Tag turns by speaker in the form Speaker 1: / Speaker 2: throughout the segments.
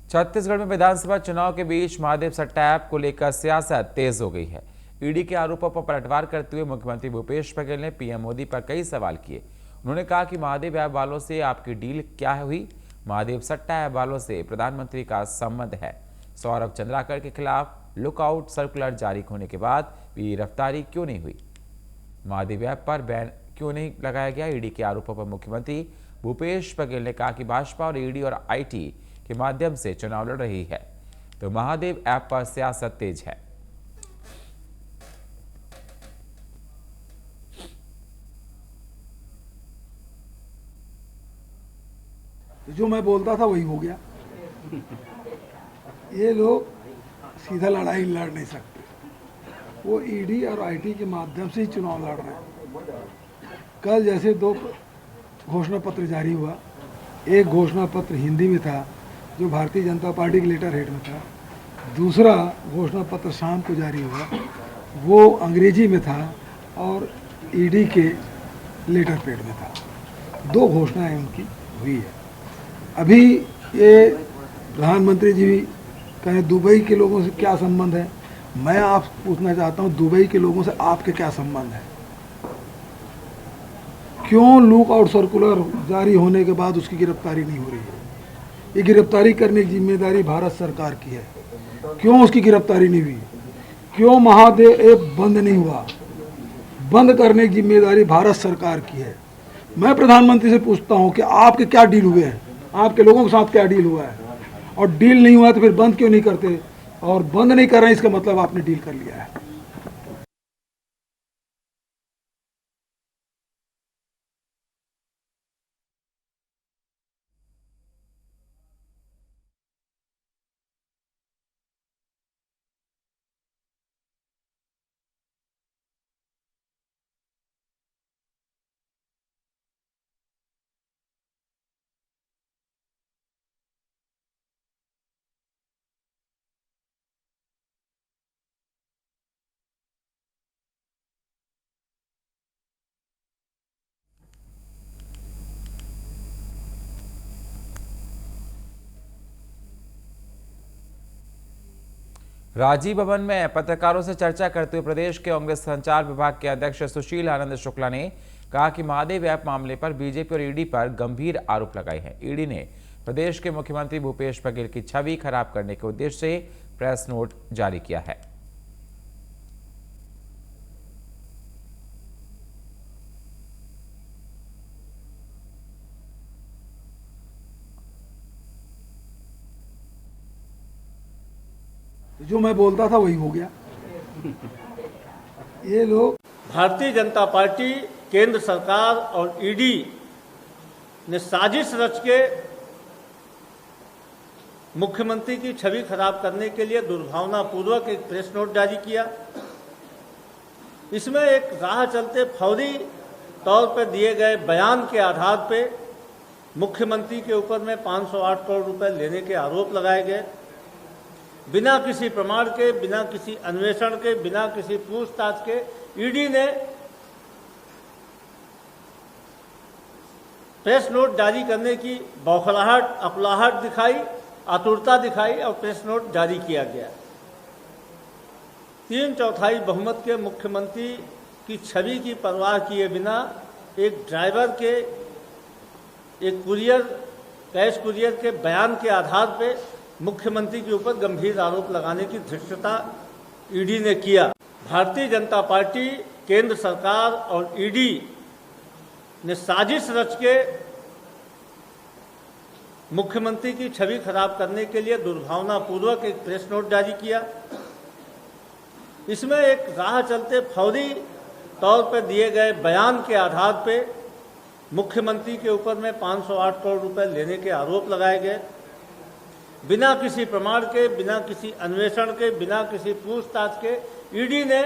Speaker 1: छत्तीसगढ़ में विधानसभा चुनाव के बीच महादेव सट्टा ऐप को लेकर सियासत तेज हो गई है। ईडी के आरोपों पर पलटवार करते हुए मुख्यमंत्री भूपेश बघेल ने पीएम मोदी पर कई सवाल किए। उन्होंने कहा कि महादेव ऐप वालों से आपकी डील क्या हुई? महादेव सट्टा ऐप वालों से प्रधानमंत्री का संबंध है। सौरभ चंद्राकर के खिलाफ लुकआउट सर्कुलर जारी होने के बाद भी गिरफ्तारी क्यों नहीं हुई? महादेव ऐप पर बैन क्यों नहीं लगाया गया? ईडी के आरोपों पर मुख्यमंत्री भूपेश बघेल ने कहा कि भाजपा और ईडी और आईटी के माध्यम से चुनाव लड़ रही है, तो महादेव ऐप पर सियासत तेज है।
Speaker 2: जो मैं बोलता था वही हो गया। ये लोग सीधा लड़ाई लड़ नहीं सकते, वो ईडी और आईटी के माध्यम से ही चुनाव लड़ रहे हैं। कल जैसे 2 घोषणा पत्र जारी हुआ, एक घोषणा पत्र हिंदी में था जो भारतीय जनता पार्टी के लेटर हेड में था, दूसरा घोषणा पत्र शाम को जारी हुआ वो अंग्रेजी में था और ईडी के लेटर पेड में था। 2 घोषणाएं उनकी हुई है। अभी ये प्रधानमंत्री जी भी कहें दुबई के लोगों से क्या संबंध है, मैं आप पूछना चाहता हूँ दुबई के लोगों से आपके क्या संबंध है? क्यों लुकआउट सर्कुलर जारी होने के बाद उसकी गिरफ्तारी नहीं हो रही है? ये गिरफ्तारी करने की जिम्मेदारी भारत सरकार की है। क्यों उसकी गिरफ्तारी नहीं हुई? क्यों महादेव ऐप बंद नहीं हुआ? बंद करने की जिम्मेदारी भारत सरकार की है। मैं प्रधानमंत्री से पूछता हूं कि आपके क्या डील हुए हैं, आपके लोगों के साथ क्या डील हुआ है? और डील नहीं हुआ तो फिर बंद क्यों नहीं करते? और बंद नहीं कर रहे इसका मतलब आपने डील कर लिया है।
Speaker 1: राजीव भवन में पत्रकारों से चर्चा करते हुए प्रदेश के कांग्रेस संचार विभाग के अध्यक्ष सुशील आनंद शुक्ला ने कहा कि महादेव ऐप मामले पर बीजेपी और ईडी पर गंभीर आरोप लगाए हैं। ईडी ने प्रदेश के मुख्यमंत्री भूपेश बघेल की छवि खराब करने के उद्देश्य से प्रेस नोट जारी किया है।
Speaker 2: जो मैं बोलता था वही हो गया। ये लोग
Speaker 3: भारतीय जनता पार्टी, केंद्र सरकार और ईडी ने साजिश रच के मुख्यमंत्री की छवि खराब करने के लिए दुर्भावनापूर्वक एक प्रेस नोट जारी किया। इसमें एक राह चलते फौरी तौर पर दिए गए बयान के आधार पर मुख्यमंत्री के ऊपर में 508 करोड़ रुपए लेने के आरोप लगाए गए। बिना किसी प्रमाण के, बिना किसी अन्वेषण के, बिना किसी पूछताछ के ईडी ने प्रेस नोट जारी करने की बौखलाहट, अकुलाहट दिखाई, आतुरता दिखाई और प्रेस नोट जारी किया गया। 3/4 बहुमत के मुख्यमंत्री की छवि की परवाह किए बिना एक ड्राइवर के, एक कुरियर, कैश कुरियर के बयान के आधार पर मुख्यमंत्री के ऊपर गंभीर आरोप लगाने की धृष्टता ईडी ने किया। भारतीय जनता पार्टी, केंद्र सरकार और ईडी ने साजिश रच के मुख्यमंत्री की छवि खराब करने के लिए दुर्भावनापूर्वक एक प्रेस नोट जारी किया। इसमें एक राह चलते फौरी तौर पर दिए गए बयान के आधार पर मुख्यमंत्री के ऊपर में 508 करोड़ रुपए लेने के आरोप लगाए गए। बिना किसी प्रमाण के, बिना किसी अन्वेषण के, बिना किसी पूछताछ के ईडी ने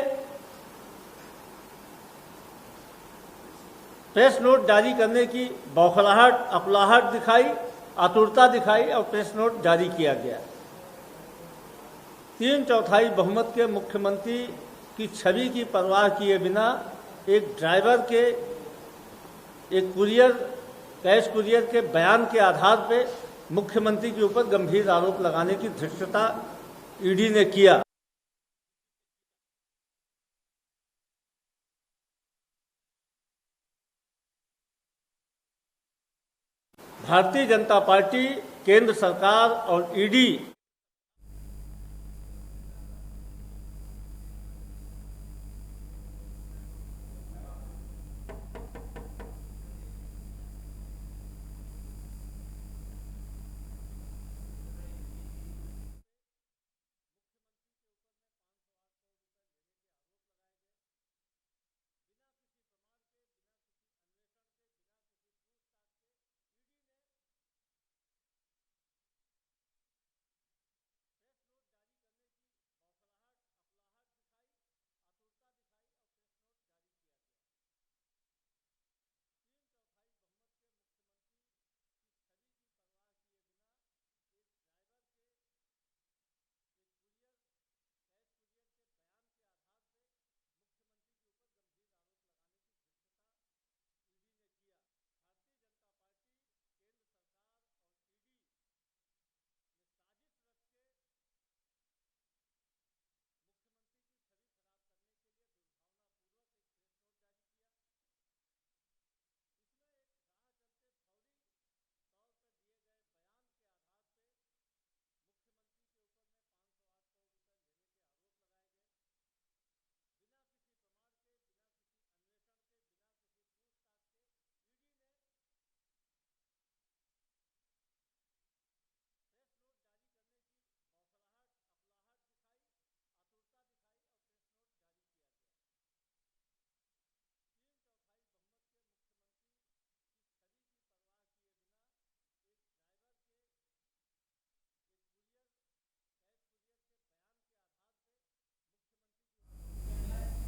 Speaker 3: प्रेस नोट जारी करने की बौखलाहट, अकुलाहट दिखाई, आतुरता दिखाई और प्रेस नोट जारी किया गया। 3/4 बहुमत के मुख्यमंत्री की छवि की परवाह किए बिना एक ड्राइवर के, एक कुरियर, कैश कुरियर के बयान के आधार पर मुख्यमंत्री के ऊपर गंभीर आरोप लगाने की धृष्टता ईडी ने किया। भारतीय जनता पार्टी, केंद्र सरकार और ईडी